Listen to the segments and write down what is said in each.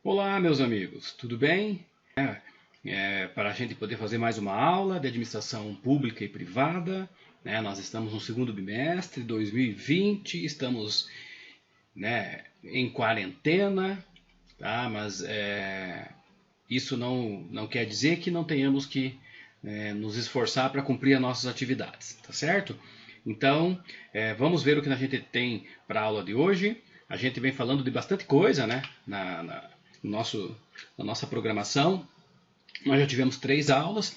Olá, meus amigos, tudo bem? Para a gente poder fazer mais uma aula de administração pública e privada, né? Nós estamos no segundo bimestre de 2020, estamos, né, em quarentena, tá? Mas isso não quer dizer que não tenhamos que nos esforçar para cumprir as nossas atividades, tá certo? Então, vamos ver o que a gente tem para a aula de hoje. A gente vem falando de bastante coisa, né, na nossa programação. Nós já tivemos 3 aulas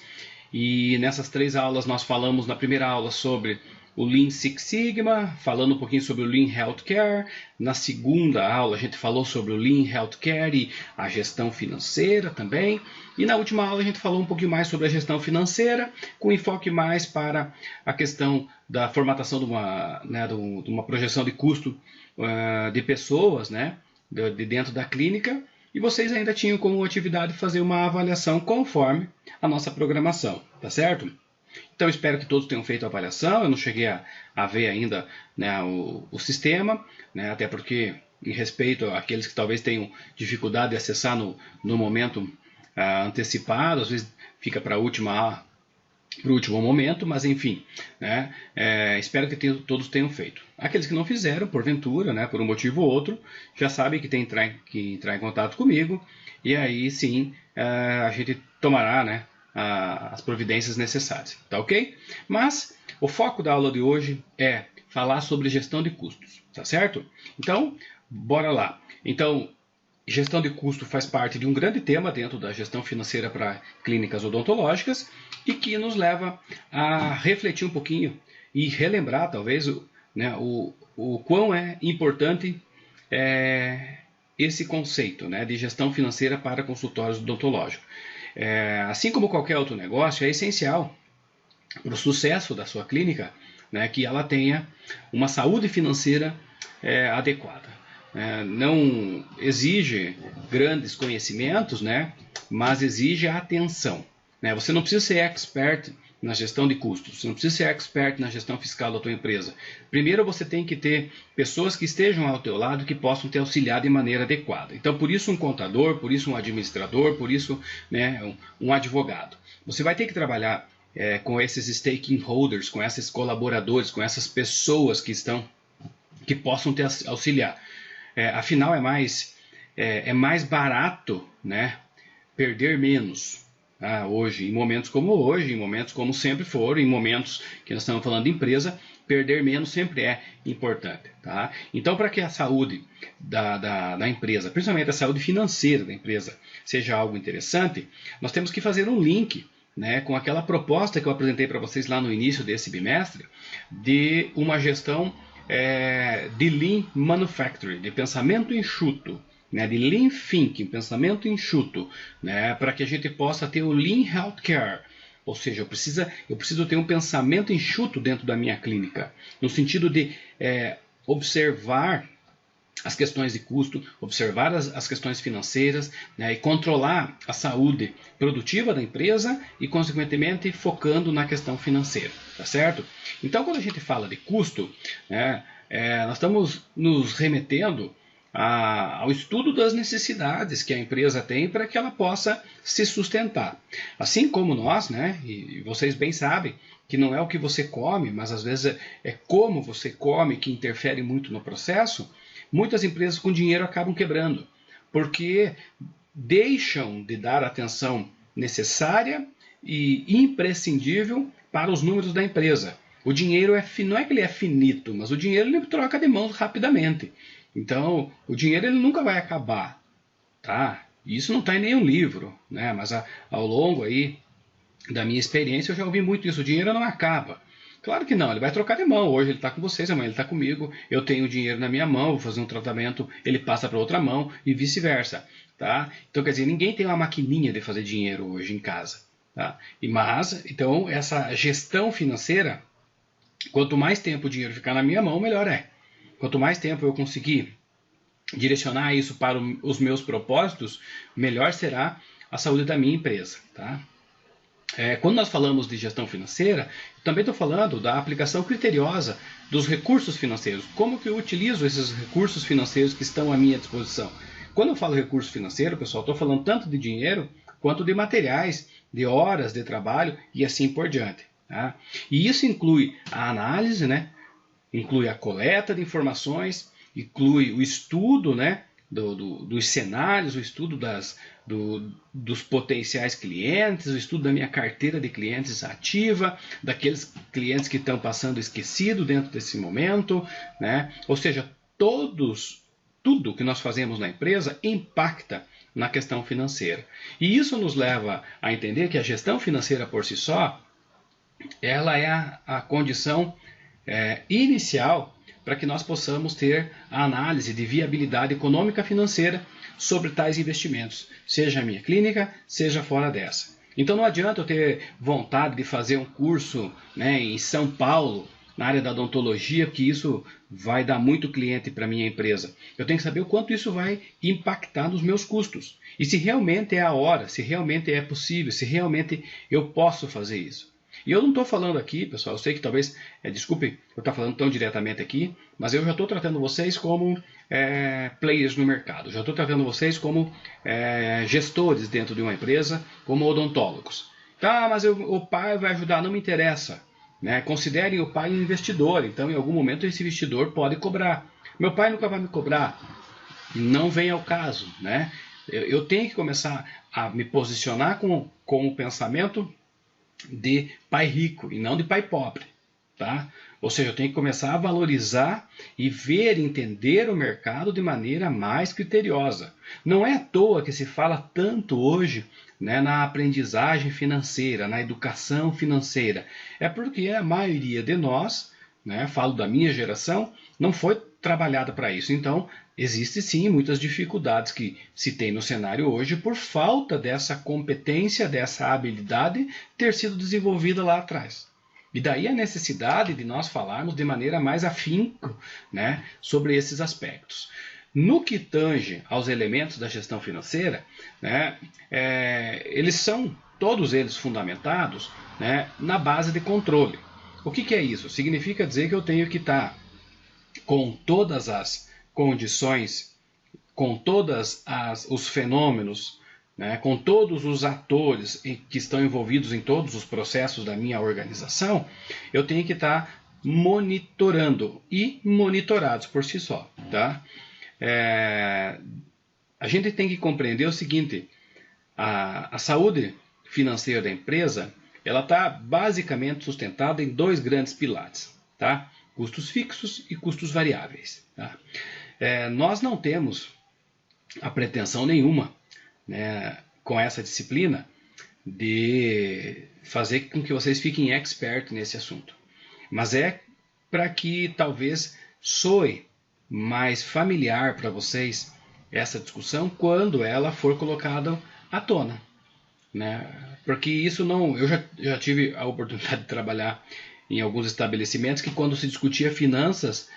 e nessas 3 aulas nós falamos na primeira aula sobre o Lean Six Sigma, falando um pouquinho sobre o Lean Healthcare. Na segunda aula a gente falou sobre o Lean Healthcare e a gestão financeira também. E na última aula a gente falou um pouquinho mais sobre a gestão financeira, com enfoque mais para a questão da formatação de uma projeção de custo de pessoas, né, de dentro da clínica. E vocês ainda tinham como atividade fazer uma avaliação conforme a nossa programação, tá certo? Então espero que todos tenham feito a avaliação. Eu não cheguei a ver ainda, né, o sistema, né, até porque em respeito àqueles que talvez tenham dificuldade de acessar no momento antecipado, às vezes fica para o último momento, mas enfim, né, espero que todos tenham feito. Aqueles que não fizeram, porventura, né, por um motivo ou outro, já sabem que tem que entrar em contato comigo, e aí sim a gente tomará, né, as providências necessárias, tá ok? Mas o foco da aula de hoje é falar sobre gestão de custos, tá certo? Então, bora lá. Então, gestão de custo faz parte de um grande tema dentro da gestão financeira para clínicas odontológicas e que nos leva a refletir um pouquinho e relembrar, talvez, o quão é importante esse conceito, né, de gestão financeira para consultórios odontológicos. Assim como qualquer outro negócio, é essencial para o sucesso da sua clínica, né, que ela tenha uma saúde financeira adequada. Não exige grandes conhecimentos, né, mas exige atenção. Você não precisa ser expert na gestão de custos, você não precisa ser expert na gestão fiscal da tua empresa. Primeiro você tem que ter pessoas que estejam ao teu lado que possam te auxiliar de maneira adequada. Então por isso um contador, por isso um administrador, por isso, né, um advogado. Você vai ter que trabalhar com esses stakeholders, com esses colaboradores, com essas pessoas que possam te auxiliar. Afinal é mais barato, né, perder menos. Hoje, em momentos como hoje, em momentos como sempre foram, em momentos que nós estamos falando de empresa, perder menos sempre é importante. Tá? Então, para que a saúde da empresa, principalmente a saúde financeira da empresa, seja algo interessante, nós temos que fazer um link, né, com aquela proposta que eu apresentei para vocês lá no início desse bimestre, de uma gestão de Lean Manufacturing, de pensamento enxuto, né, de Lean Thinking, pensamento enxuto, né, para que a gente possa ter o Lean Healthcare. Ou seja, eu preciso ter um pensamento enxuto dentro da minha clínica, no sentido de observar as questões de custo, observar as questões financeiras, né, e controlar a saúde produtiva da empresa e, consequentemente, focando na questão financeira, tá certo? Então, quando a gente fala de custo, né, nós estamos nos remetendo ao estudo das necessidades que a empresa tem para que ela possa se sustentar. Assim como nós, né, e vocês bem sabem que não é o que você come, mas às vezes é como você come que interfere muito no processo. Muitas empresas com dinheiro acabam quebrando, porque deixam de dar a atenção necessária e imprescindível para os números da empresa. O dinheiro não é que ele é finito, mas o dinheiro ele troca de mãos rapidamente. Então, o dinheiro ele nunca vai acabar, tá? Isso não está em nenhum livro, né? Mas ao longo aí da minha experiência eu já ouvi muito isso. O dinheiro não acaba. Claro que não, ele vai trocar de mão. Hoje ele está com vocês, amanhã ele está comigo. Eu tenho o dinheiro na minha mão, vou fazer um tratamento, ele passa para outra mão e vice-versa, tá? Então, quer dizer, ninguém tem uma maquininha de fazer dinheiro hoje em casa, tá? Mas, então, essa gestão financeira, quanto mais tempo o dinheiro ficar na minha mão, melhor é. Quanto mais tempo eu conseguir direcionar isso para os meus propósitos, melhor será a saúde da minha empresa, tá? Quando nós falamos de gestão financeira, também estou falando da aplicação criteriosa dos recursos financeiros. Como que eu utilizo esses recursos financeiros que estão à minha disposição? Quando eu falo recurso financeiro, pessoal, estou falando tanto de dinheiro quanto de materiais, de horas de trabalho e assim por diante. Tá? E isso inclui a análise, né? Inclui a coleta de informações, inclui o estudo, né? Dos cenários, o estudo dos potenciais clientes, o estudo da minha carteira de clientes ativa, daqueles clientes que estão passando esquecido dentro desse momento, né? Ou seja, tudo que nós fazemos na empresa impacta na questão financeira. E isso nos leva a entender que a gestão financeira por si só, ela é a condição inicial para que nós possamos ter a análise de viabilidade econômica financeira sobre tais investimentos, seja a minha clínica, seja fora dessa. Então não adianta eu ter vontade de fazer um curso, né, em São Paulo, na área da odontologia, que isso vai dar muito cliente para a minha empresa. Eu tenho que saber o quanto isso vai impactar nos meus custos. E se realmente é a hora, se realmente é possível, se realmente eu posso fazer isso. E eu não estou falando aqui, pessoal, eu sei que talvez, desculpe eu estar falando tão diretamente aqui, mas eu já estou tratando vocês como players no mercado, já estou tratando vocês como gestores dentro de uma empresa, como odontólogos. Tá, mas o pai vai ajudar, não me interessa. Né? Considerem o pai um investidor, então em algum momento esse investidor pode cobrar. Meu pai nunca vai me cobrar, não vem ao caso. Né? Eu tenho que começar a me posicionar com o pensamento de pai rico e não de pai pobre, tá? Ou seja, eu tenho que começar a valorizar e ver, entender o mercado de maneira mais criteriosa. Não é à toa que se fala tanto hoje, né, na aprendizagem financeira, na educação financeira. É porque a maioria de nós, né, falo da minha geração, não foi trabalhada para isso. Então, existe sim muitas dificuldades que se tem no cenário hoje por falta dessa competência, dessa habilidade ter sido desenvolvida lá atrás. E daí a necessidade de nós falarmos de maneira mais afinco, né, sobre esses aspectos. No que tange aos elementos da gestão financeira, né, eles são, todos eles fundamentados, né, na base de controle. O que é isso? Significa dizer que eu tenho que estar com todas as condições, com todos os fenômenos, né, com todos os atores que estão envolvidos em todos os processos da minha organização, eu tenho que estar monitorando e monitorados por si só. Tá? A gente tem que compreender o seguinte, a saúde financeira da empresa, ela está basicamente sustentada em dois grandes pilares, tá? Custos fixos e custos variáveis. Tá? Nós não temos a pretensão nenhuma, né, com essa disciplina de fazer com que vocês fiquem expert nesse assunto. Mas é para que talvez soe mais familiar para vocês essa discussão quando ela for colocada à tona. Né? Porque isso não... Eu já tive a oportunidade de trabalhar em alguns estabelecimentos que quando se discutia finanças,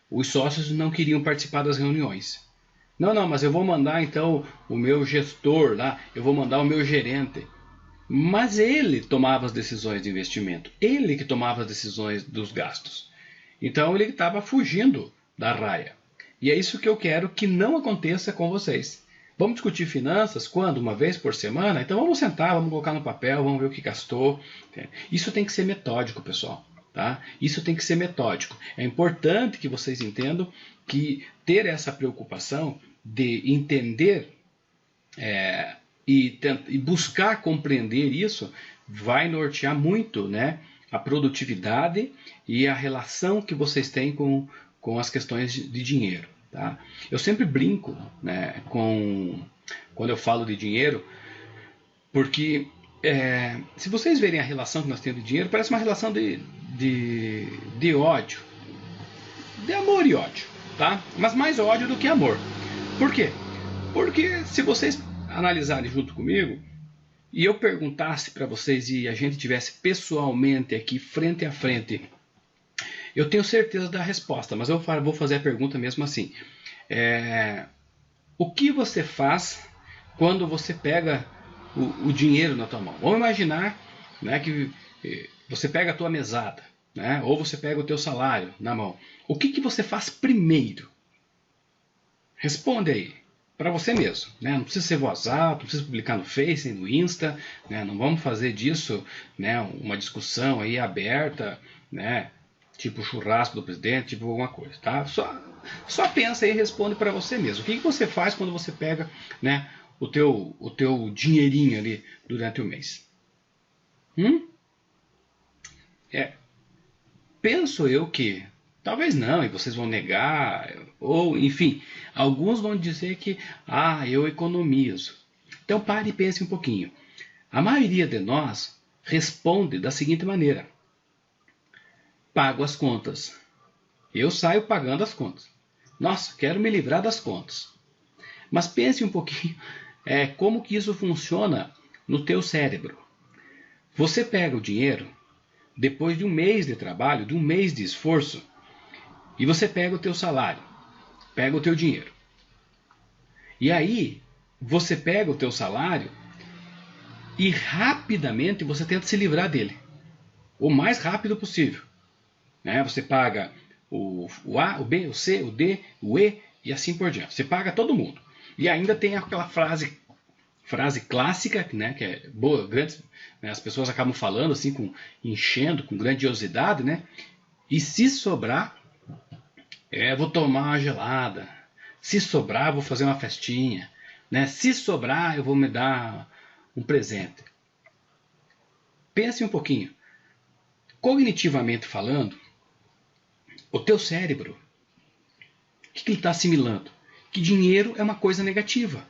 os sócios não queriam participar das reuniões. Não, mas eu vou mandar então o meu gestor lá, eu vou mandar o meu gerente. Mas ele tomava as decisões de investimento, ele que tomava as decisões dos gastos. Então ele estava fugindo da raia. E é isso que eu quero que não aconteça com vocês. Vamos discutir finanças quando? Uma vez por semana? Então vamos sentar, vamos colocar no papel, vamos ver o que gastou. Isso tem que ser metódico, pessoal. Tá? Isso tem que ser metódico. É importante que vocês entendam que ter essa preocupação de entender e buscar compreender isso vai nortear muito, né, a produtividade e a relação que vocês têm com as questões de dinheiro. Tá? Eu sempre brinco, né, quando eu falo de dinheiro, porque se vocês verem a relação que nós temos de dinheiro, parece uma relação de ódio, de amor e ódio, tá? Mas mais ódio do que amor. Por quê? Porque se vocês analisarem junto comigo e eu perguntasse para vocês e a gente tivesse pessoalmente aqui frente a frente, eu tenho certeza da resposta, mas eu vou fazer a pergunta mesmo assim. O que você faz quando você pega o dinheiro na tua mão? Vamos imaginar, né, que você pega a tua mesada, né, ou você pega o teu salário na mão. O que você faz primeiro? Responde aí. para você mesmo, né? Não precisa ser voz alta, não precisa publicar no Face, no Insta, né? Não vamos fazer disso, né, uma discussão aí aberta, né? Tipo churrasco do presidente, tipo alguma coisa, tá? Só pensa aí e responde para você mesmo. O que você faz quando você pega, né, o teu dinheirinho ali durante o mês? É, penso eu que talvez não, e vocês vão negar, ou enfim, alguns vão dizer que eu economizo. Então pare e pense um pouquinho. A maioria de nós responde da seguinte maneira: pago as contas. Eu saio pagando as contas. Nossa, quero me livrar das contas. Mas pense um pouquinho como que isso funciona no teu cérebro. Você pega o dinheiro depois de um mês de trabalho, de um mês de esforço, e você pega o teu salário, pega o teu dinheiro. E aí, você pega o teu salário e rapidamente você tenta se livrar dele. O mais rápido possível. Né? Você paga o A, o B, o C, o D, o E e assim por diante. Você paga todo mundo. E ainda tem aquela frase clássica, né, que é boa, grande, né, as pessoas acabam falando assim, enchendo, com grandiosidade, né? E se sobrar, vou tomar uma gelada. Se sobrar, vou fazer uma festinha. Né? Se sobrar, eu vou me dar um presente. Pense um pouquinho. Cognitivamente falando, o teu cérebro, o que ele está assimilando? Que dinheiro é uma coisa negativa.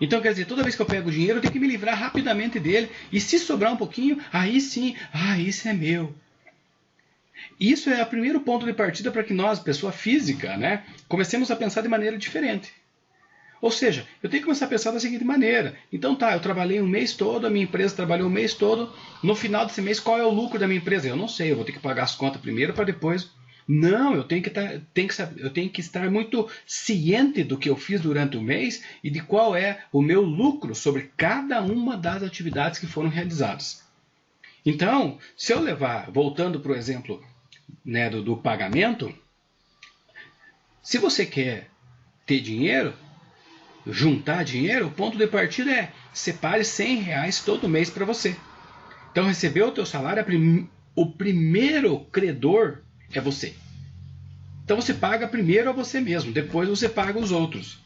Então, quer dizer, toda vez que eu pego o dinheiro, eu tenho que me livrar rapidamente dele. E se sobrar um pouquinho, aí sim, isso é meu. Isso é o primeiro ponto de partida para que nós, pessoa física, né, comecemos a pensar de maneira diferente. Ou seja, eu tenho que começar a pensar da seguinte maneira. Então tá, eu trabalhei um mês todo, a minha empresa trabalhou um mês todo. No final desse mês, qual é o lucro da minha empresa? Eu não sei, eu vou ter que pagar as contas primeiro para depois... Não, eu tenho que estar muito ciente do que eu fiz durante o mês e de qual é o meu lucro sobre cada uma das atividades que foram realizadas. Então, se eu levar, voltando para o exemplo, né, do pagamento, se você quer ter dinheiro, juntar dinheiro, o ponto de partida é separe R$100 todo mês para você. Então, recebeu o teu salário, o primeiro credor é você. Então você paga primeiro a você mesmo, depois você paga os outros.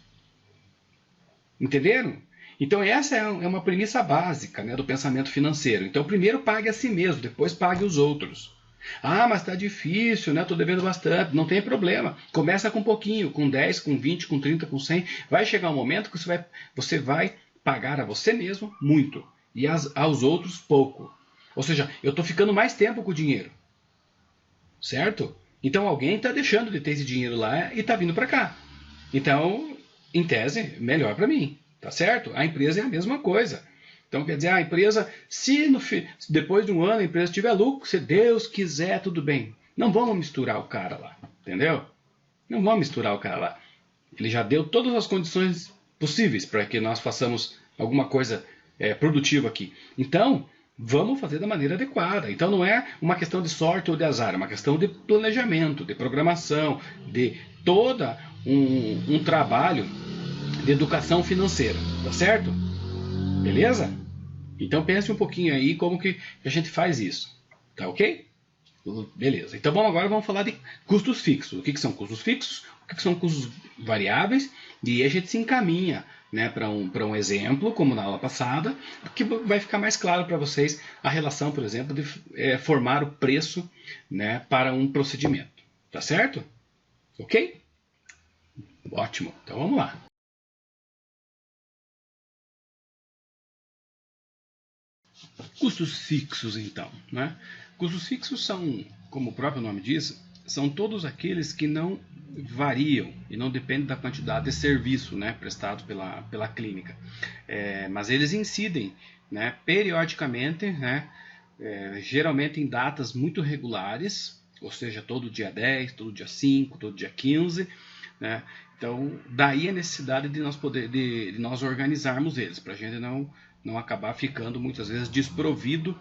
Entenderam? Então essa é uma premissa básica, né, do pensamento financeiro. Então primeiro pague a si mesmo, depois pague os outros. Mas está difícil, né? Estou devendo bastante. Não tem problema. Começa com um pouquinho, com 10, com 20, com 30, com 100. Vai chegar um momento que você vai pagar a você mesmo muito e aos outros pouco. Ou seja, eu estou ficando mais tempo com o dinheiro. Certo? Então alguém está deixando de ter esse dinheiro lá e está vindo para cá. Então, em tese, melhor para mim. Tá certo? A empresa é a mesma coisa. Então, quer dizer, a empresa, se depois de um ano a empresa tiver lucro, se Deus quiser, tudo bem. Não vamos misturar o cara lá. Entendeu? Não vamos misturar o cara lá. Ele já deu todas as condições possíveis para que nós façamos alguma coisa produtiva aqui. Então, vamos fazer da maneira adequada. Então não é uma questão de sorte ou de azar, é uma questão de planejamento, de programação, de todo um trabalho de educação financeira. Tá certo? Beleza? Então pense um pouquinho aí como que a gente faz isso. Tá ok? Beleza. Então agora vamos falar de custos fixos. O que são custos fixos? O que são custos variáveis? E aí a gente se encaminha, né, para um exemplo, como na aula passada, que vai ficar mais claro para vocês a relação, por exemplo, de formar o preço, né, para um procedimento. Tá certo? Ok? Ótimo. Então vamos lá. Custos fixos, então. Né? Custos fixos são, como o próprio nome diz, são todos aqueles que não variam e não dependem da quantidade de serviço, né, prestado pela clínica. Mas eles incidem, né, periodicamente, né, geralmente em datas muito regulares, ou seja, todo dia 10, todo dia 5, todo dia 15. Né? Então, daí a necessidade de nós organizarmos eles, para a gente não acabar ficando muitas vezes desprovido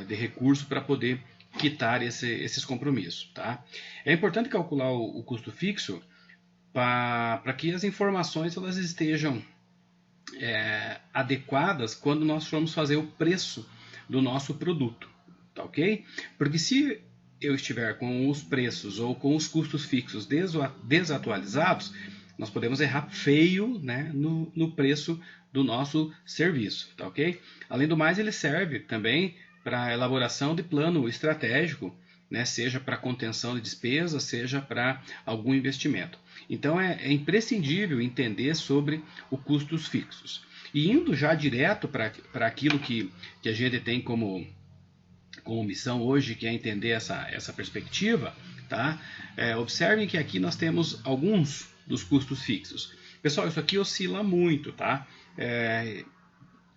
de recurso para poder quitar esses compromissos. Tá? É importante calcular o custo fixo para que as informações elas estejam adequadas quando nós formos fazer o preço do nosso produto, tá ok? Porque se eu estiver com os preços ou com os custos fixos desatualizados, nós podemos errar feio, né, no preço do nosso serviço, tá ok? Além do mais, ele serve também para a elaboração de plano estratégico, né, seja para contenção de despesas, seja para algum investimento. Então é imprescindível entender sobre os custos fixos. E indo já direto para aquilo que a gente tem como missão hoje, que é entender essa perspectiva, tá? Observem que aqui nós temos alguns dos custos fixos. Pessoal, isso aqui oscila muito, tá?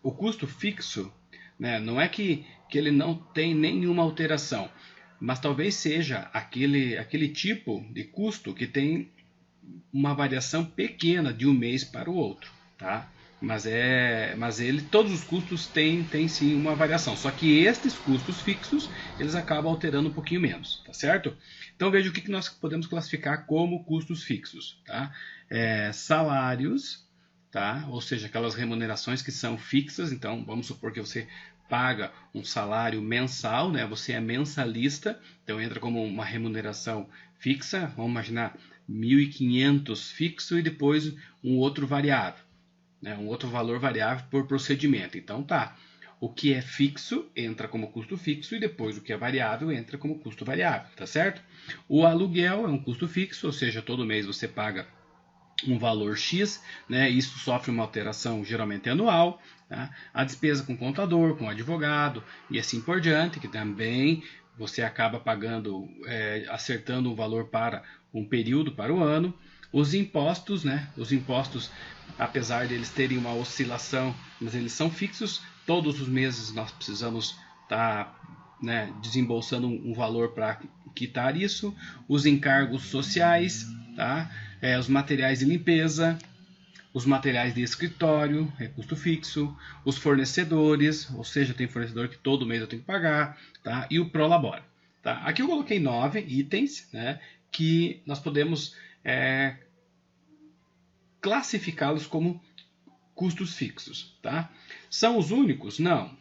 O custo fixo, né, não é que ele não tem nenhuma alteração, mas talvez seja aquele tipo de custo que tem uma variação pequena de um mês para o outro, tá? Mas todos os custos têm sim uma variação, só que estes custos fixos eles acabam alterando um pouquinho menos, tá certo? Então veja o que nós podemos classificar como custos fixos, tá? Salários, tá? Ou seja, aquelas remunerações que são fixas. Então vamos supor que você paga um salário mensal, né? Você é mensalista, então entra como uma remuneração fixa. Vamos imaginar 1.500 fixo e depois um outro variável, né? Um outro valor variável por procedimento. Então tá, o que é fixo entra como custo fixo e depois o que é variável entra como custo variável, tá certo? O aluguel é um custo fixo, ou seja, todo mês você paga um valor X, né? Isso sofre uma alteração geralmente anual, tá? A despesa com contador, com advogado e assim por diante, que também você acaba pagando, acertando um valor para um período, para o ano. Os impostos, né? Os impostos, apesar de eles terem uma oscilação, mas eles são fixos. Todos os meses nós precisamos estar, né, desembolsando um valor para quitar isso. Os encargos sociais, tá? Os materiais de limpeza, os materiais de escritório, é custo fixo, os fornecedores, ou seja, tem fornecedor que todo mês eu tenho que pagar, tá? E o Prolabore. Tá? Aqui eu coloquei 9 itens, né, que nós podemos classificá-los como custos fixos. Tá? São os únicos? Não.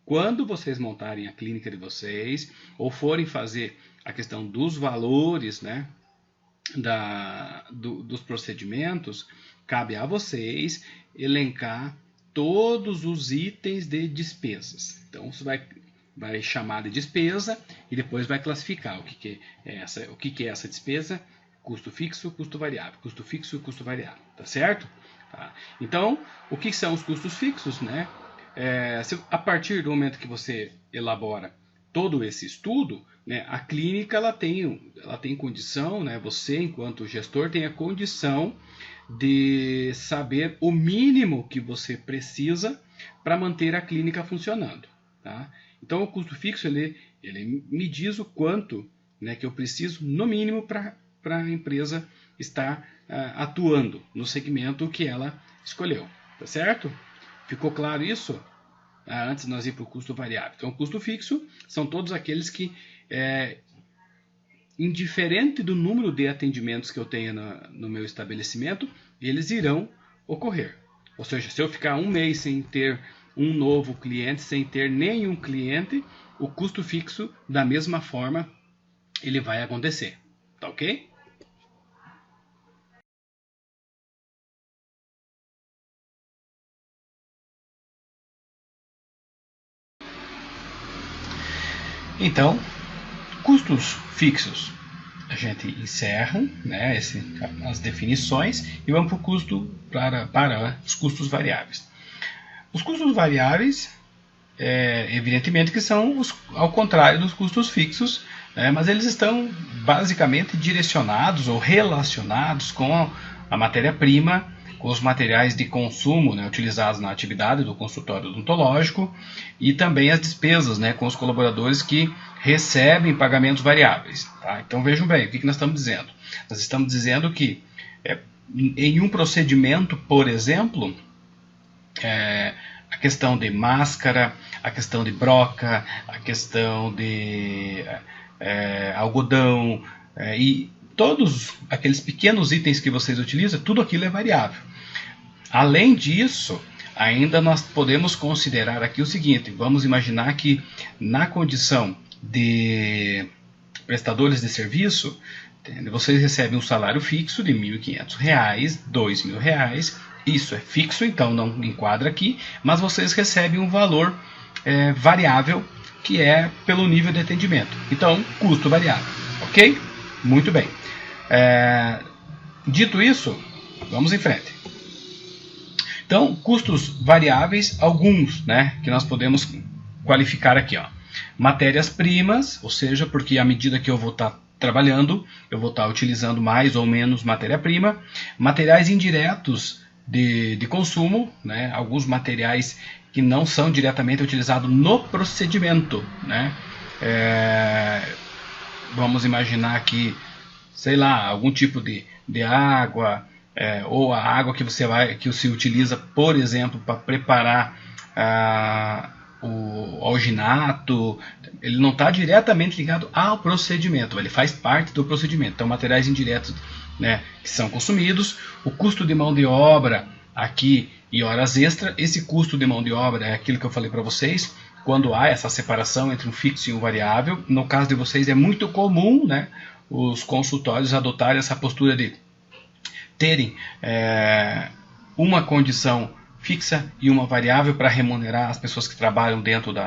Quando vocês montarem a clínica de vocês, ou forem fazer a questão dos valores, né, dos procedimentos, cabe a vocês elencar todos os itens de despesas. Então você vai chamar de despesa e depois vai classificar o que é essa despesa: custo fixo, custo variável, custo fixo, custo variável, tá certo? Tá. Então, o que são os custos fixos, né? A partir do momento que você elabora todo esse estudo, né, a clínica ela tem condição, né, você enquanto gestor tem a condição de saber o mínimo que você precisa para manter a clínica funcionando. Tá? Então o custo fixo ele me diz o quanto, né, que eu preciso no mínimo para a empresa estar atuando no segmento que ela escolheu. Tá certo? Ficou claro isso? Antes de nós ir para o custo variável. Então, o custo fixo são todos aqueles que, indiferente do número de atendimentos que eu tenha no meu estabelecimento, eles irão ocorrer. Ou seja, se eu ficar um mês sem ter um novo cliente, sem ter nenhum cliente, o custo fixo, da mesma forma, ele vai acontecer. Tá ok? Então, custos fixos, a gente encerra, né, as definições e vamos para o custo para os custos variáveis. Os custos variáveis, evidentemente que são ao contrário dos custos fixos, né, mas eles estão basicamente direcionados ou relacionados com a matéria-prima, com os materiais de consumo, né, utilizados na atividade do consultório odontológico, e também as despesas, né, com os colaboradores que recebem pagamentos variáveis. Tá? Então vejam bem, o que nós estamos dizendo? Nós estamos dizendo que em um procedimento, por exemplo, a questão de máscara, a questão de broca, a questão de algodão e todos aqueles pequenos itens que vocês utilizam, tudo aquilo é variável. Além disso, ainda nós podemos considerar aqui o seguinte, vamos imaginar que na condição de prestadores de serviço, vocês recebem um salário fixo de R$ 1.500, R$ 2.000, isso é fixo, então não enquadra aqui, mas vocês recebem um valor variável, que é pelo nível de atendimento. Então, custo variável, ok? Muito bem. Dito isso, vamos em frente. Então, custos variáveis, alguns, né, que nós podemos qualificar aqui, ó. Matérias-primas, ou seja, porque à medida que eu vou estar trabalhando, eu vou estar utilizando mais ou menos matéria-prima. Materiais indiretos de consumo, né, alguns materiais que não são diretamente utilizados no procedimento, né. Vamos imaginar aqui, sei lá, algum tipo de água, ou a água que você utiliza, por exemplo, para preparar o alginato, ele não está diretamente ligado ao procedimento, ele faz parte do procedimento. Então, materiais indiretos, né, que são consumidos, o custo de mão de obra aqui e horas extra. Esse custo de mão de obra é aquilo que eu falei para vocês, quando há essa separação entre um fixo e um variável. No caso de vocês é muito comum, né, os consultórios adotarem essa postura de terem uma condição fixa e uma variável para remunerar as pessoas que trabalham dentro do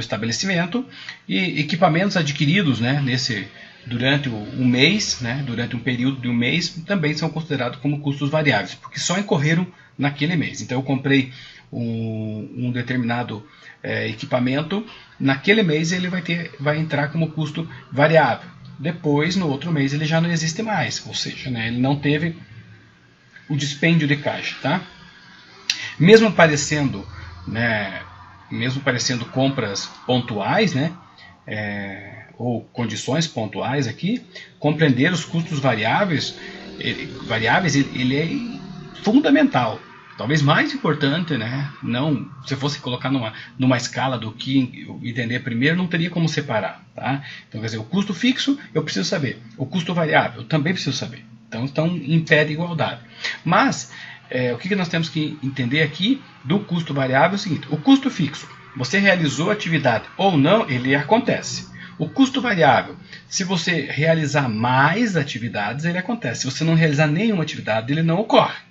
estabelecimento, e equipamentos adquiridos, né, durante um mês, né, durante um período de um mês, também são considerados como custos variáveis, porque só incorreram naquele mês. Então eu comprei um determinado equipamento, naquele mês ele vai entrar como custo variável. Depois, no outro mês, ele já não existe mais, ou seja, né, ele não teve o dispêndio de caixa, tá? Mesmo parecendo compras pontuais, né, ou condições pontuais aqui, compreender os custos variáveis, ele é fundamental. Talvez mais importante, né? Não, se eu fosse colocar numa escala do que entender primeiro, não teria como separar, tá? Então, quer dizer, o custo fixo eu preciso saber, o custo variável eu também preciso saber. Então, estão em pé de igualdade. Mas o que nós temos que entender aqui do custo variável é o seguinte: o custo fixo, você realizou a atividade ou não, ele acontece. O custo variável, se você realizar mais atividades, ele acontece. Se você não realizar nenhuma atividade, ele não ocorre.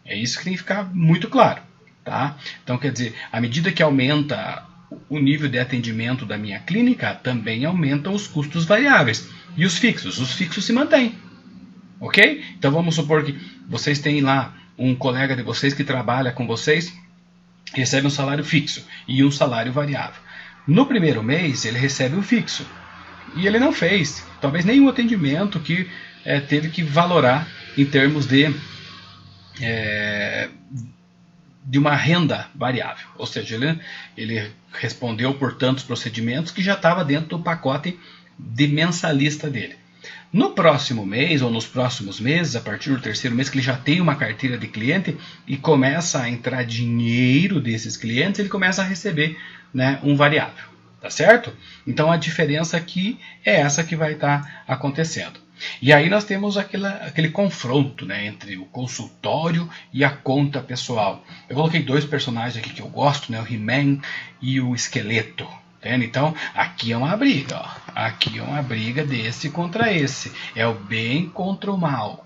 É isso que tem que ficar muito claro, tá? Então, quer dizer, à medida que aumenta o nível de atendimento da minha clínica, também aumentam os custos variáveis. E os fixos? Os fixos se mantêm, ok? Então, vamos supor que vocês têm lá um colega de vocês que trabalha com vocês, recebe um salário fixo e um salário variável. No primeiro mês, ele recebe o fixo. E ele não fez, talvez, nenhum atendimento que teve que valorar em termos de uma renda variável. Ou seja, ele respondeu por tantos procedimentos que já estava dentro do pacote de mensalista dele. No próximo mês ou nos próximos meses, a partir do terceiro mês, que ele já tem uma carteira de cliente e começa a entrar dinheiro desses clientes, ele começa a receber, né, um variável, tá certo? Então a diferença aqui é essa que vai estar acontecendo. E aí nós temos aquele confronto, né, entre o consultório e a conta pessoal. Eu coloquei dois personagens aqui que eu gosto, né, o He-Man e o Esqueleto. Entende? Então, aqui é uma briga. Ó. Aqui é uma briga desse contra esse. É o bem contra o mal.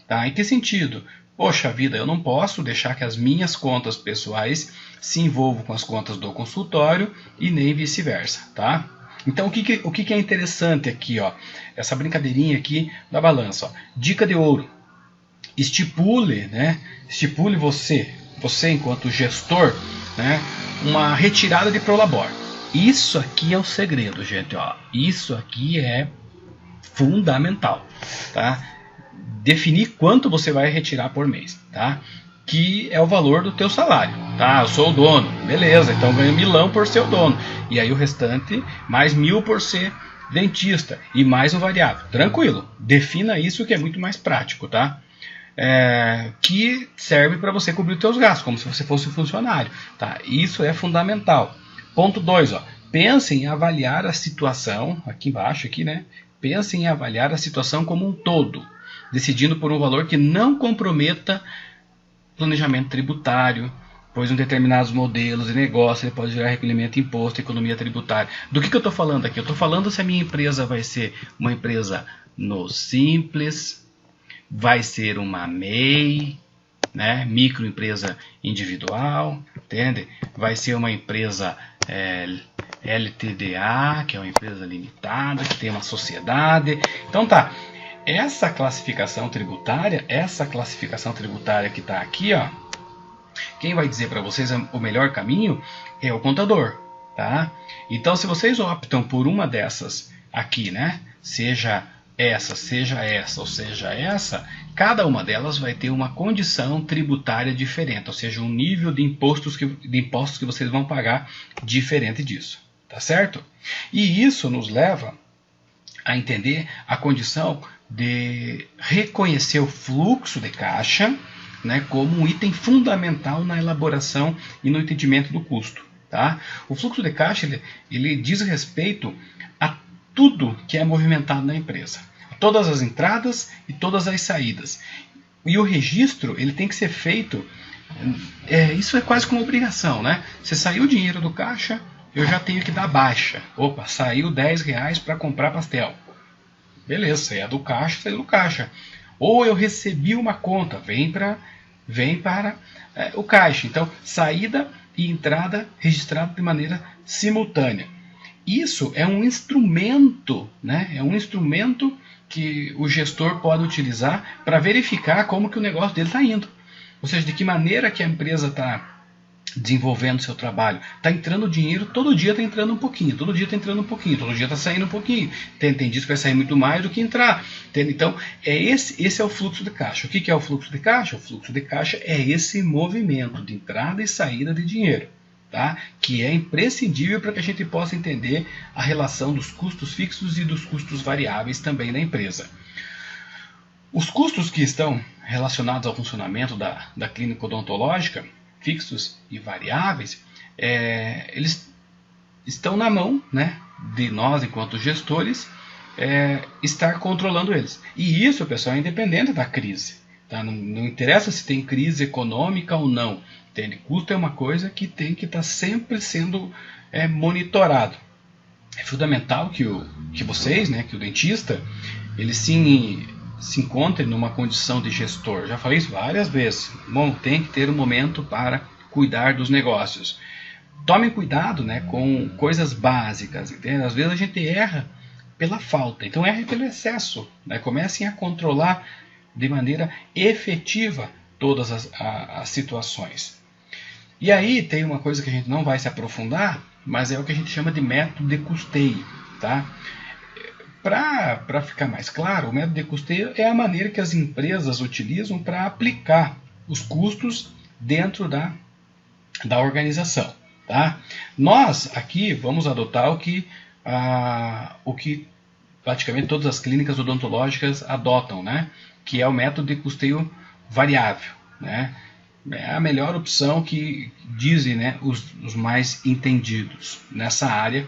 Tá? Em que sentido? Poxa vida, eu não posso deixar que as minhas contas pessoais se envolvam com as contas do consultório e nem vice-versa. Tá? Então, o que é interessante aqui? Ó? Essa brincadeirinha aqui da balança. Ó. Dica de ouro. Estipule, né? Estipule você enquanto gestor, né, uma retirada de prolabor. Isso aqui é o segredo, gente. Ó. Isso aqui é fundamental. Tá? Definir quanto você vai retirar por mês. Tá? Que é o valor do teu salário. Tá? Eu sou o dono. Beleza, então ganho 1.000 por ser o dono. E aí o restante, mais 1.000 por ser dentista. E mais um variável. Tranquilo. Defina isso que é muito mais prático. Tá? Que serve para você cobrir os teus gastos, como se você fosse um funcionário. Tá? Isso é fundamental. Ponto 2, pense em avaliar a situação, aqui embaixo, aqui, né? pense em avaliar a situação como um todo, decidindo por um valor que não comprometa planejamento tributário, pois em determinados modelos de negócio ele pode gerar recolhimento de imposto, economia tributária. Do que eu estou falando aqui? Eu estou falando se a minha empresa vai ser uma empresa no Simples, vai ser uma MEI, né? Microempresa individual, entende? Vai ser uma empresa LTDA, que é uma empresa limitada, que tem uma sociedade. Então tá, essa classificação tributária que está aqui, ó, quem vai dizer para vocês o melhor caminho é o contador, tá? Então, se vocês optam por uma dessas aqui, né? Seja essa ou seja essa, cada uma delas vai ter uma condição tributária diferente, ou seja, um nível de impostos que vocês vão pagar diferente disso, tá certo? E isso nos leva a entender a condição de reconhecer o fluxo de caixa, né, como um item fundamental na elaboração e no entendimento do custo. Tá? O fluxo de caixa ele diz respeito a tudo que é movimentado na empresa, a todas as entradas e todas as saídas. E o registro ele tem que ser feito, isso é quase como obrigação. Né? Se saiu o dinheiro do caixa, eu já tenho que dar baixa. Opa, saiu R$10 para comprar pastel. Beleza, é do caixa, saiu do caixa. Ou eu recebi uma conta, vem para o caixa. Então, saída e entrada registrado de maneira simultânea. Isso é um instrumento, né? É um instrumento que o gestor pode utilizar para verificar como que o negócio dele está indo. Ou seja, de que maneira que a empresa está desenvolvendo seu trabalho. Está entrando dinheiro, todo dia está entrando um pouquinho, todo dia está entrando um pouquinho, todo dia está saindo um pouquinho. Tem dias que vai sair muito mais do que entrar. Entende? Então, esse é o fluxo de caixa. O que é o fluxo de caixa? O fluxo de caixa é esse movimento de entrada e saída de dinheiro, tá? Que é imprescindível para que a gente possa entender a relação dos custos fixos e dos custos variáveis também da empresa. Os custos que estão relacionados ao funcionamento da clínica odontológica, fixos e variáveis, eles estão na mão, né, de nós, enquanto gestores, estar controlando eles. E isso, pessoal, é independente da crise. Tá? Não interessa se tem crise econômica ou não. Entende? Custo é uma coisa que tem que estar sempre sendo monitorado. É fundamental que vocês, né, que o dentista, ele se encontre numa condição de gestor. Já falei isso várias vezes. Bom, tem que ter um momento para cuidar dos negócios. Tomem cuidado, né, com coisas básicas. Entende? Às vezes a gente erra pela falta, então erra pelo excesso. Né? Comecem a controlar de maneira efetiva todas as situações. E aí tem uma coisa que a gente não vai se aprofundar, mas é o que a gente chama de método de custeio. Tá? Para ficar mais claro, o método de custeio é a maneira que as empresas utilizam para aplicar os custos dentro da organização. Tá? Nós aqui vamos adotar o que praticamente todas as clínicas odontológicas adotam, né? Que é o método de custeio variável. Né? É a melhor opção que dizem, né, os mais entendidos nessa área,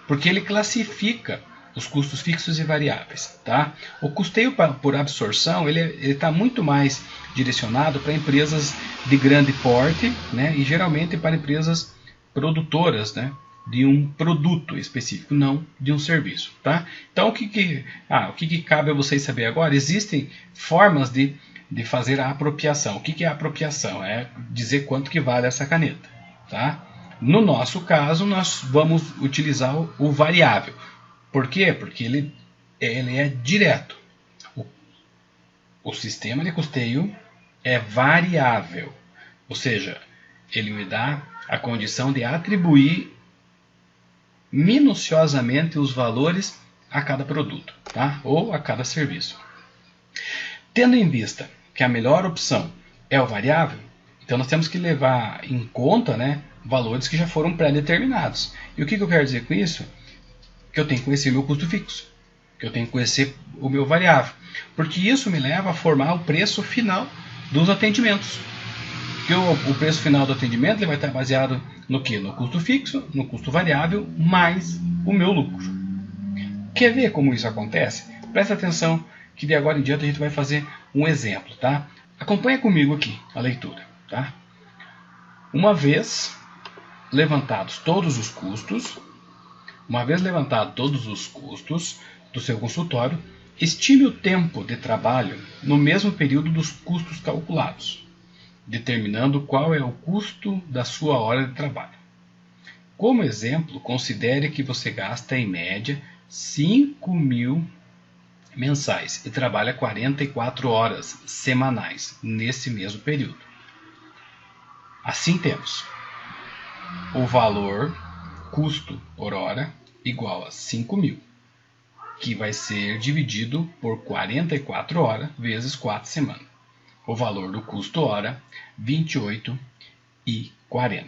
porque ele classifica os custos fixos e variáveis. Tá? O custeio por absorção ele está muito mais direcionado para empresas de grande porte, né? E geralmente para empresas produtoras, né? De um produto específico, não de um serviço. Tá? Então o que cabe a vocês saber agora? Existem formas de fazer a apropriação. O que é a apropriação? É dizer quanto que vale essa caneta. Tá? No nosso caso, nós vamos utilizar o variável. Por quê? Porque ele é direto. O sistema de custeio é variável. Ou seja, ele me dá a condição de atribuir minuciosamente os valores a cada produto, tá? Ou a cada serviço. Tendo em vista que a melhor opção é o variável, então nós temos que levar em conta, né, valores que já foram pré-determinados. E o que eu quero dizer com isso? Que eu tenho que conhecer o meu custo fixo, que eu tenho que conhecer o meu variável, porque isso me leva a formar o preço final dos atendimentos. Porque o preço final do atendimento ele vai estar baseado no quê? No custo fixo, no custo variável, mais o meu lucro. Quer ver como isso acontece? Presta atenção que de agora em diante a gente vai fazer um exemplo, tá? Acompanha comigo aqui a leitura, tá? Uma vez levantados todos os custos, do seu consultório, estime o tempo de trabalho no mesmo período dos custos calculados, determinando qual é o custo da sua hora de trabalho. Como exemplo, considere que você gasta em média 5.000 mensais e trabalha 44 horas semanais nesse mesmo período. Assim temos o valor custo por hora igual a 5.000, que vai ser dividido por 44 horas vezes 4 semanas. O valor do custo hora, 28,40.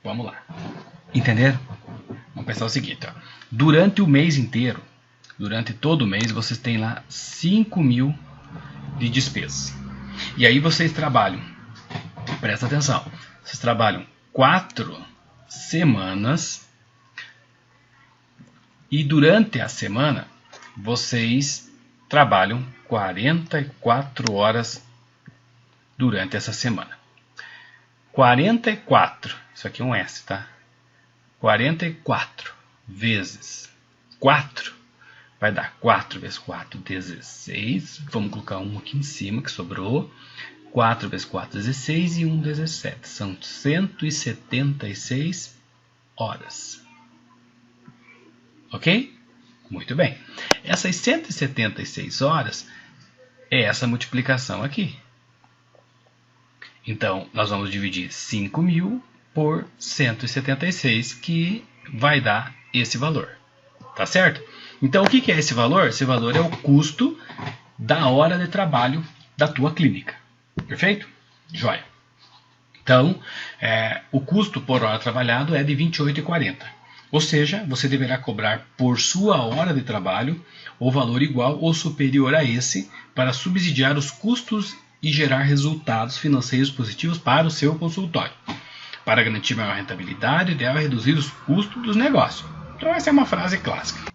Vamos lá. Entenderam? Vamos pensar o seguinte. Ó. Durante o mês inteiro, durante todo o mês, vocês têm lá 5.000 de despesas. E aí vocês trabalham, presta atenção, vocês trabalham 4 semanas e durante a semana vocês trabalham 44 horas durante essa semana. 44, isso aqui é um S, tá? 44 vezes 4 vai dar 4 vezes 4, 16. Vamos colocar um aqui em cima que sobrou. 4 vezes 4, 16 e 1, 17. São 176 horas. Ok? Muito bem. Essas 176 horas é essa multiplicação aqui. Então, nós vamos dividir 5.000 por 176, que vai dar esse valor. Tá certo? Então, o que é esse valor? Esse valor é o custo da hora de trabalho da tua clínica. Perfeito? Joia. Então, o custo por hora trabalhado é de R$ 28,40. Ou seja, você deverá cobrar por sua hora de trabalho o valor igual ou superior a esse para subsidiar os custos e gerar resultados financeiros positivos para o seu consultório. Para garantir maior rentabilidade, o ideal é reduzir os custos dos negócios. Então, essa é uma frase clássica.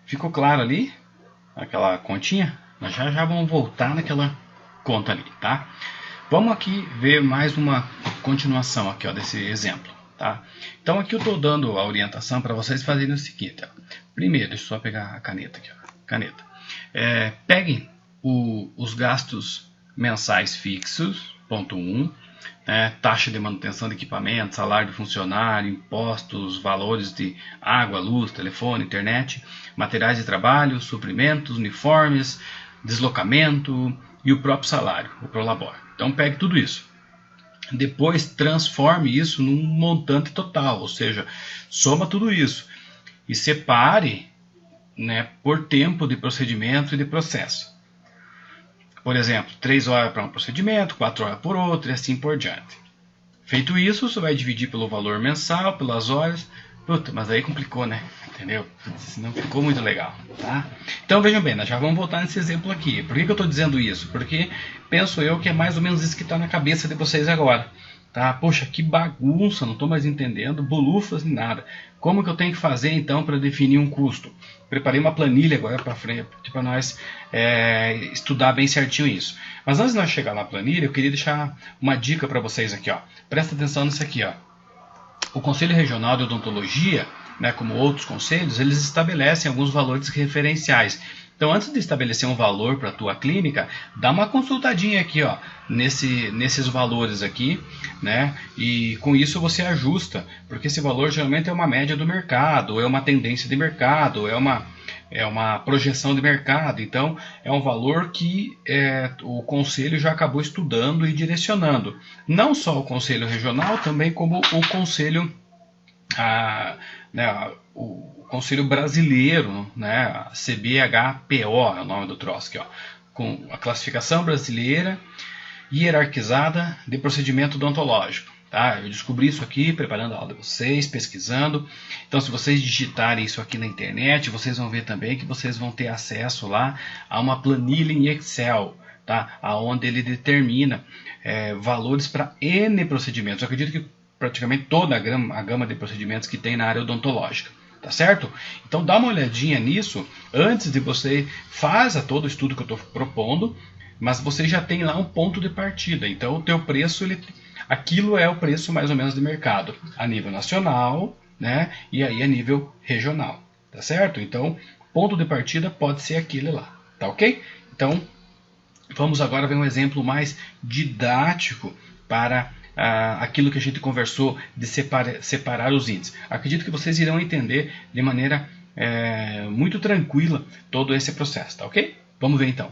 Ficou claro ali? Aquela continha? Nós já vamos voltar naquela conta ali, tá? Vamos aqui ver mais uma continuação aqui, ó, desse exemplo, tá? Então aqui eu estou dando a orientação para vocês fazerem o seguinte, ó. Primeiro, deixa eu só pegar a caneta aqui, ó. Caneta. Peguem os gastos mensais fixos, ponto 1, taxa de manutenção de equipamento, salário do funcionário, impostos, valores de água, luz, telefone, internet, materiais de trabalho, suprimentos, uniformes, deslocamento e o próprio salário, o prolabore. Então pegue tudo isso. Depois transforme isso num montante total, ou seja, soma tudo isso e separe, né, por tempo de procedimento e de processo. Por exemplo, 3 horas para um procedimento, 4 horas por outro e assim por diante. Feito isso, você vai dividir pelo valor mensal, pelas horas. Puta, mas aí complicou, né? Entendeu? Não ficou muito legal, tá? Então vejam bem, nós já vamos voltar nesse exemplo aqui. Por que eu estou dizendo isso? Porque penso eu que é mais ou menos isso que está na cabeça de vocês agora. Tá? Poxa, que bagunça, não estou mais entendendo, bolufas nem nada. Como que eu tenho que fazer então para definir um custo? Preparei uma planilha agora para frente para nós estudar bem certinho isso. Mas antes de nós chegar na planilha, eu queria deixar uma dica para vocês aqui, ó. Presta atenção nisso aqui, ó. O Conselho Regional de Odontologia, né, como outros conselhos, eles estabelecem alguns valores referenciais. Então, antes de estabelecer um valor para a tua clínica, dá uma consultadinha aqui, ó, nesses valores aqui, né? E com isso você ajusta, porque esse valor geralmente é uma média do mercado, ou é uma tendência de mercado, ou é uma projeção de mercado. Então, é um valor que o conselho já acabou estudando e direcionando. Não só o conselho regional, também como o conselho o Conselho Brasileiro, né, a CBHPO é o nome do troço aqui, ó, com a classificação brasileira hierarquizada de procedimento odontológico. Tá? Eu descobri isso aqui preparando a aula de vocês, pesquisando. Então, se vocês digitarem isso aqui na internet, vocês vão ver também que vocês vão ter acesso lá a uma planilha em Excel, tá? Onde ele determina valores para N procedimentos. Eu acredito que praticamente toda a gama de procedimentos que tem na área odontológica. tá certo? Então dá uma olhadinha nisso antes de você faça todo o estudo que eu estou propondo, mas você já tem lá um ponto de partida. Então o teu preço, aquilo é o preço mais ou menos de mercado a nível nacional, né? E aí a nível regional, tá certo? Então ponto de partida pode ser aquele lá, tá ok? Então vamos agora ver um exemplo mais didático para aquilo que a gente conversou de separar os índices. Acredito que vocês irão entender de maneira muito tranquila todo esse processo, tá ok? Vamos ver então.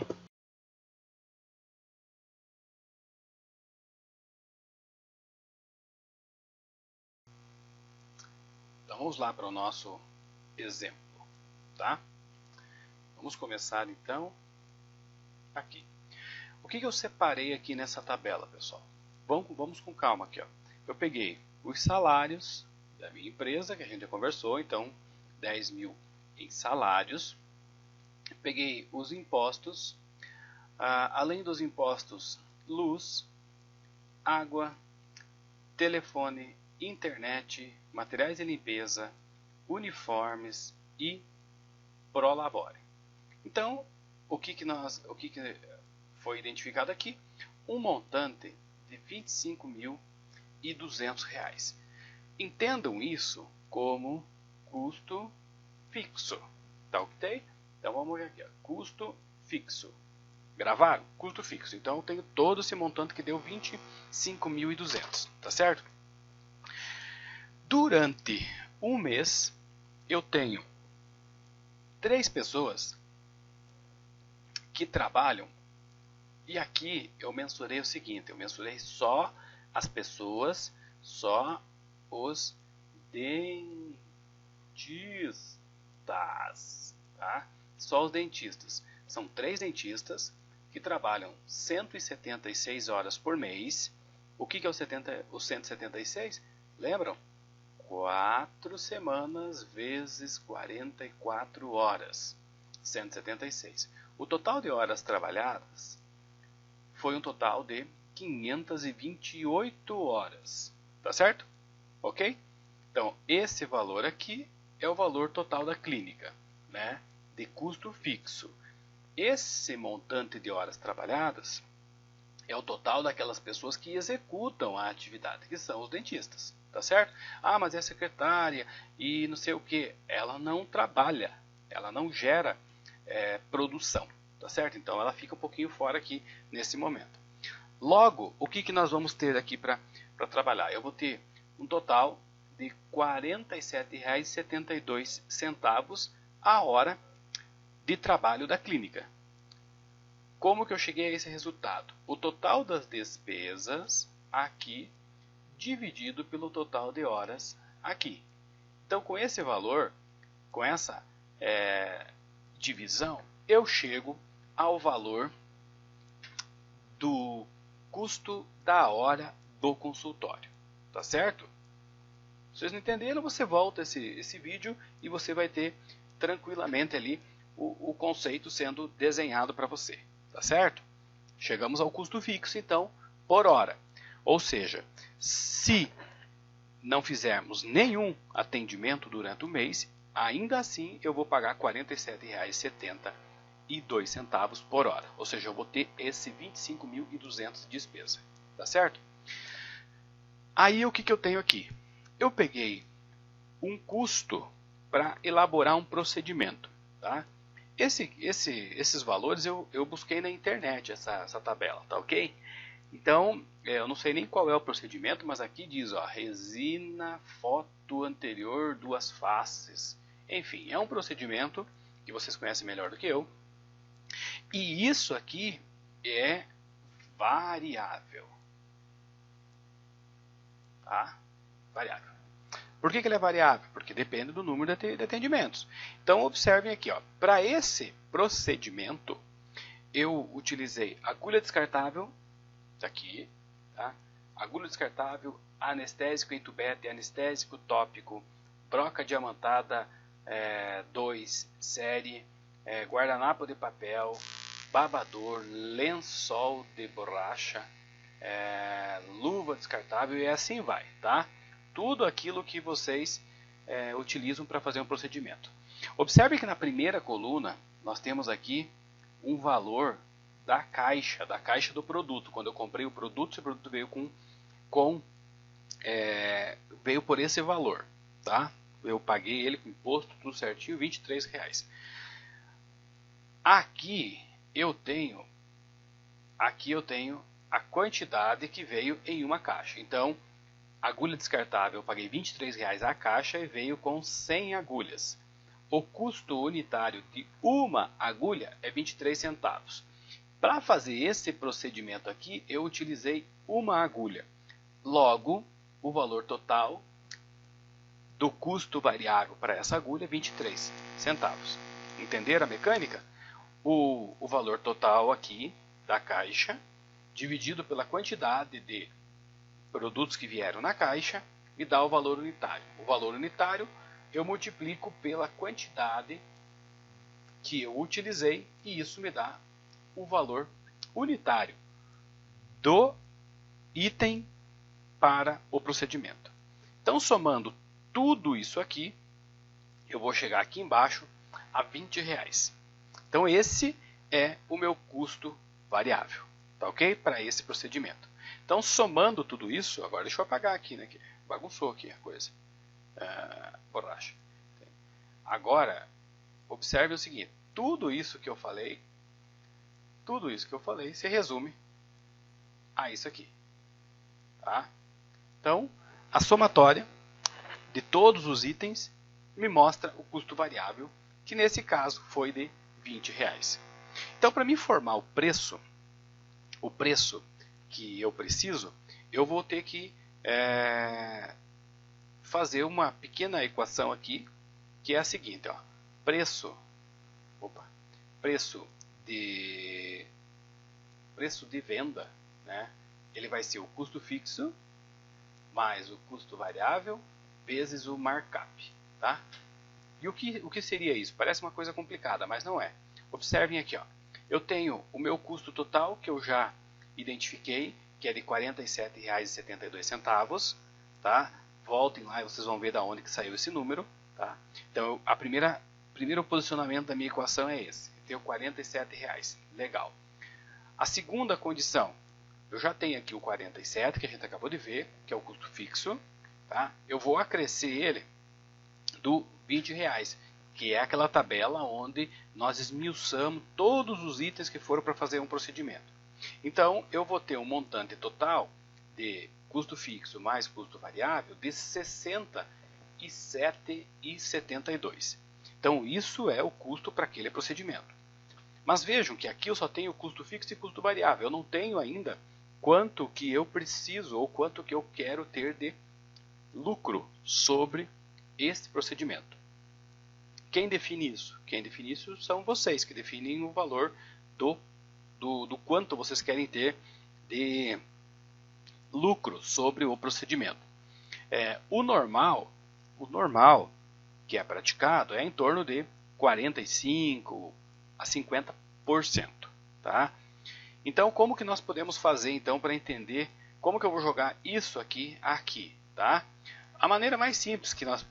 Então vamos lá para o nosso exemplo, tá? Vamos começar então aqui. O que eu separei aqui nessa tabela, pessoal? Vamos com calma aqui, ó. Eu peguei os salários da minha empresa, que a gente já conversou, então 10 mil em salários. Peguei os impostos, além dos impostos, luz, água, telefone, internet, materiais de limpeza, uniformes e prolabore. Então, o que foi identificado aqui? Um montante de R$ 25.200. Entendam isso como custo fixo, tá ok? Então vamos ver aqui, ó. Custo fixo. Gravaram? Custo fixo. Então eu tenho todo esse montante que deu 25.200, tá certo? Durante um mês eu tenho 3 pessoas que trabalham, e aqui eu mensurei o seguinte, eu mensurei só as pessoas, só os dentistas, tá? Só os dentistas. São 3 dentistas que trabalham 176 horas por mês. O que é o 176? Lembram? 4 semanas vezes 44 horas. 176. O total de horas trabalhadas foi um total de 528 horas. Tá certo? Ok? Então, esse valor aqui é o valor total da clínica, né? De custo fixo. Esse montante de horas trabalhadas é o total daquelas pessoas que executam a atividade, que são os dentistas, tá certo? Ah, mas é secretária e não sei o que. Ela não trabalha, ela não gera produção, tá certo? Então ela fica um pouquinho fora aqui nesse momento. Logo, o que nós vamos ter aqui para trabalhar? Eu vou ter um total de R$ 47,72 a hora de trabalho da clínica. Como que eu cheguei a esse resultado? O total das despesas aqui dividido pelo total de horas aqui. Então, com esse valor, com essa divisão, eu chego ao valor do custo da hora do consultório. Tá certo? Se vocês não entenderam, você volta esse vídeo e você vai ter tranquilamente ali o conceito sendo desenhado para você. Tá certo? Chegamos ao custo fixo, então, por hora. Ou seja, se não fizermos nenhum atendimento durante o mês, ainda assim eu vou pagar R$ 47,72 por hora. Ou seja, eu vou ter esse 25.200 de despesa. Tá certo? Aí o que eu tenho aqui? Eu peguei um custo para elaborar um procedimento. Tá? Esses valores eu busquei na internet, essa tabela, tá ok? Então, eu não sei nem qual é o procedimento, mas aqui diz, ó, resina foto anterior 2 faces. Enfim, é um procedimento que vocês conhecem melhor do que eu. E isso aqui é variável. Tá? Variável. Por que ele é variável? Porque depende do número de atendimentos. Então, observem aqui, para esse procedimento, eu utilizei agulha descartável, aqui, tá? Agulha descartável, anestésico entubete, anestésico tópico, broca diamantada 2 série, guardanapo de papel, babador, lençol de borracha, luva descartável e assim vai, tá? Tudo aquilo que vocês utilizam para fazer um procedimento. Observe que na primeira coluna nós temos aqui um valor da caixa do produto. Quando eu comprei o produto, esse produto veio veio por esse valor, tá? Eu paguei ele com imposto, tudo certinho, R$23. Aqui eu tenho a quantidade que veio em uma caixa. Então, agulha descartável, eu paguei R$23 a caixa e veio com 100 agulhas. O custo unitário de uma agulha é 23 centavos. Para fazer esse procedimento aqui, eu utilizei uma agulha. Logo, o valor total do custo variável para essa agulha é 23 centavos. Entenderam a mecânica? O valor total aqui da caixa, dividido pela quantidade de produtos que vieram na caixa, me dá o valor unitário. O valor unitário eu multiplico pela quantidade que eu utilizei e isso me dá o valor unitário do item para o procedimento. Então, somando tudo isso aqui, eu vou chegar aqui embaixo a R$20. Então, esse é o meu custo variável, tá ok? Para esse procedimento. Então, somando tudo isso, agora deixa eu apagar aqui, né? Que bagunçou aqui a coisa. Borracha. Agora, observe o seguinte, tudo isso que eu falei se resume a isso aqui, tá? Então, a somatória de todos os itens me mostra o custo variável, que nesse caso foi de R$20. Então, para me informar o preço que eu preciso, eu vou ter que fazer uma pequena equação aqui, que é a seguinte, ó, preço de venda, né? Ele vai ser o custo fixo mais o custo variável vezes o markup, tá? E o que seria isso? Parece uma coisa complicada, mas não é. Observem aqui, ó. Eu tenho o meu custo total, que eu já identifiquei, que é de R$ 47,72, tá? Voltem lá e vocês vão ver da onde que saiu esse número, tá? Então, primeiro posicionamento da minha equação é esse. Eu tenho R$ 47,00. Legal. A segunda condição, eu já tenho aqui o 47, que a gente acabou de ver, que é o custo fixo, tá? Eu vou acrescer ele do R$20, que é aquela tabela onde nós esmiuçamos todos os itens que foram para fazer um procedimento. Então, eu vou ter um montante total de custo fixo mais custo variável de R$ 67,72. Então, isso é o custo para aquele procedimento. Mas vejam que aqui eu só tenho custo fixo e custo variável. Eu não tenho ainda quanto que eu preciso ou quanto que eu quero ter de lucro sobre este procedimento. Quem define isso? Quem define isso são vocês, que definem o valor do quanto vocês querem ter de lucro sobre o procedimento. O normal que é praticado é em torno de 45% a 50%. Tá? Então, como que nós podemos fazer então para entender como que eu vou jogar isso aqui? Tá? A maneira mais simples que nós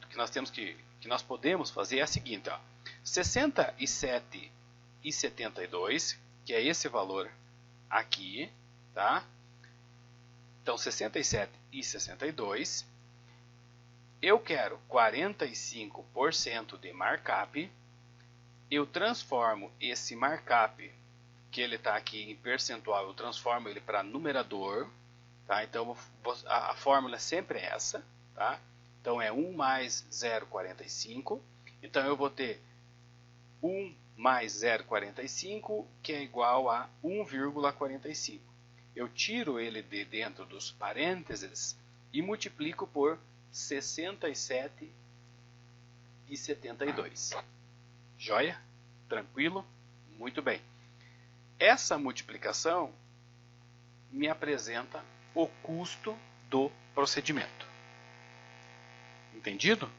podemos fazer é a seguinte, ó, 67,72, que é esse valor aqui, tá? Então, 67,62, eu quero 45% de markup, eu transformo esse markup, que ele está aqui em percentual, eu transformo ele para numerador, tá? Então, a fórmula é sempre essa, tá? Então, é 1 mais 0,45, então eu vou ter 1 mais 0,45, que é igual a 1,45. Eu tiro ele de dentro dos parênteses e multiplico por 67,72. Joia? Tranquilo? Muito bem. Essa multiplicação me apresenta o custo do procedimento. Entendido?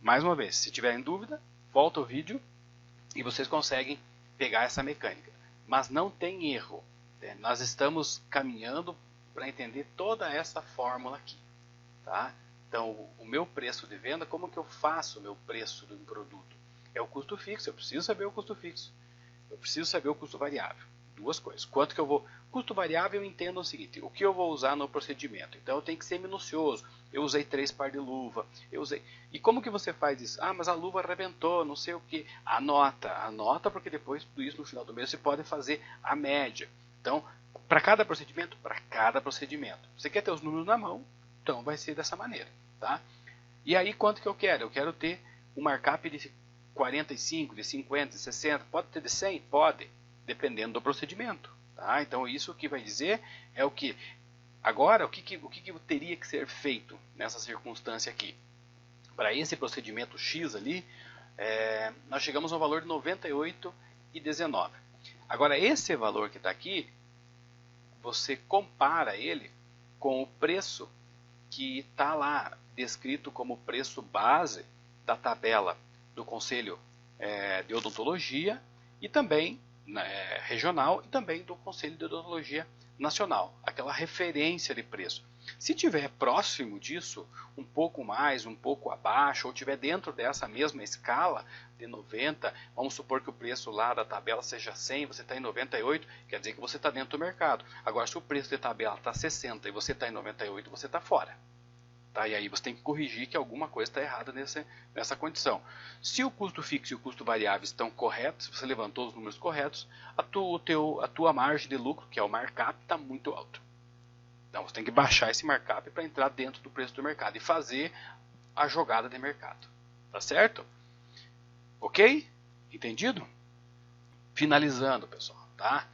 Mais uma vez, se tiverem dúvida, volta o vídeo e vocês conseguem pegar essa mecânica. Mas não tem erro. Nós estamos caminhando para entender toda essa fórmula aqui. Tá? Então, o meu preço de venda, como que eu faço o meu preço de um produto? É o custo fixo, eu preciso saber o custo fixo. Eu preciso saber o custo variável. Duas coisas. Quanto que eu vou... Custo variável eu entendo o seguinte, o que eu vou usar no procedimento. Então eu tenho que ser minucioso. Eu usei 3 pares de luva. E como que você faz isso? Ah, mas a luva arrebentou, não sei o que. Anota porque depois disso no final do mês você pode fazer a média. Então, para cada procedimento, Você quer ter os números na mão, então vai ser dessa maneira, tá? E aí quanto que eu quero? Eu quero ter um markup de 45, de 50, de 60, pode ter de 100? Pode, dependendo do procedimento. Tá? Então isso que vai dizer é o que. Agora, o que teria que ser feito nessa circunstância aqui? Para esse procedimento X ali, nós chegamos ao valor de 98,19. Agora esse valor que está aqui, você compara ele com o preço que está lá descrito como preço base da tabela do Conselho de Odontologia e também regional e também do Conselho de Odontologia Nacional, aquela referência de preço. Se tiver próximo disso, um pouco mais, um pouco abaixo, ou tiver dentro dessa mesma escala de 90, vamos supor que o preço lá da tabela seja 100, você está em 98, quer dizer que você está dentro do mercado. Agora, se o preço de tabela está 60 e você está em 98, você está fora. Tá? E aí você tem que corrigir que alguma coisa está errada nessa condição. Se o custo fixo e o custo variável estão corretos, se você levantou os números corretos, a tua margem de lucro, que é o markup, está muito alto. Então você tem que baixar esse markup para entrar dentro do preço do mercado e fazer a jogada de mercado. Tá certo? Ok? Entendido? Finalizando, pessoal. Tá?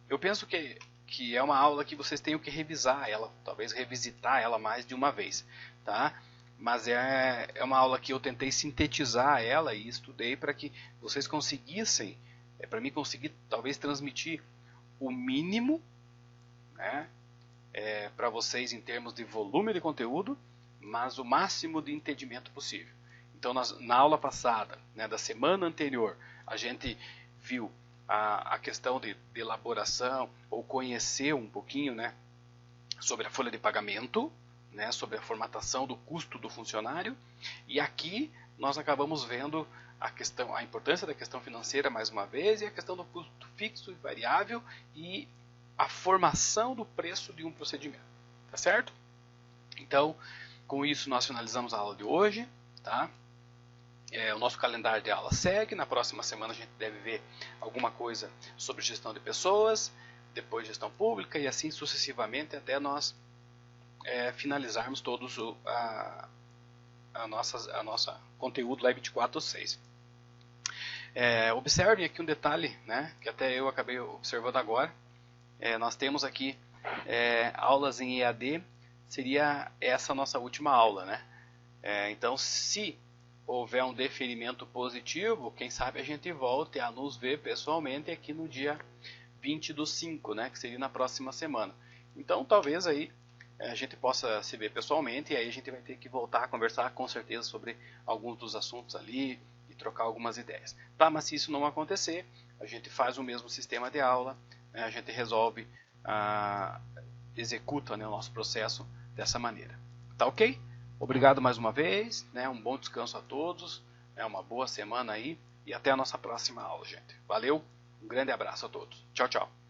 Eu penso que é uma aula que vocês tenham que revisar ela, talvez revisitar ela mais de uma vez, tá? Mas é uma aula que eu tentei sintetizar ela e estudei para que vocês conseguissem, para mim conseguir talvez transmitir o mínimo, né, para vocês em termos de volume de conteúdo, mas o máximo de entendimento possível. Então na aula passada, né, da semana anterior, a gente viu a questão de elaboração ou conhecer um pouquinho, né, sobre a folha de pagamento, né, sobre a formatação do custo do funcionário, e aqui nós acabamos vendo a importância da questão financeira mais uma vez e a questão do custo fixo e variável e a formação do preço de um procedimento, tá certo? Então, com isso nós finalizamos a aula de hoje, tá? O nosso calendário de aula segue. Na próxima semana a gente deve ver alguma coisa sobre gestão de pessoas, depois gestão pública e assim sucessivamente até nós finalizarmos todos a nossa conteúdo lá 24/6. Observem aqui um detalhe, né, que até eu acabei observando agora. Nós temos aqui aulas em EAD, seria essa a nossa última aula, né? Então, se houver um deferimento positivo, quem sabe a gente volte a nos ver pessoalmente aqui no dia 20/5, né, que seria na próxima semana. Então, talvez aí a gente possa se ver pessoalmente e aí a gente vai ter que voltar a conversar com certeza sobre alguns dos assuntos ali e trocar algumas ideias. Tá, mas se isso não acontecer, a gente faz o mesmo sistema de aula, né, a gente resolve, executa, né, o nosso processo dessa maneira. Tá ok? Obrigado mais uma vez, né? Um bom descanso a todos, uma boa semana aí e até a nossa próxima aula, gente. Valeu, um grande abraço a todos. Tchau, tchau.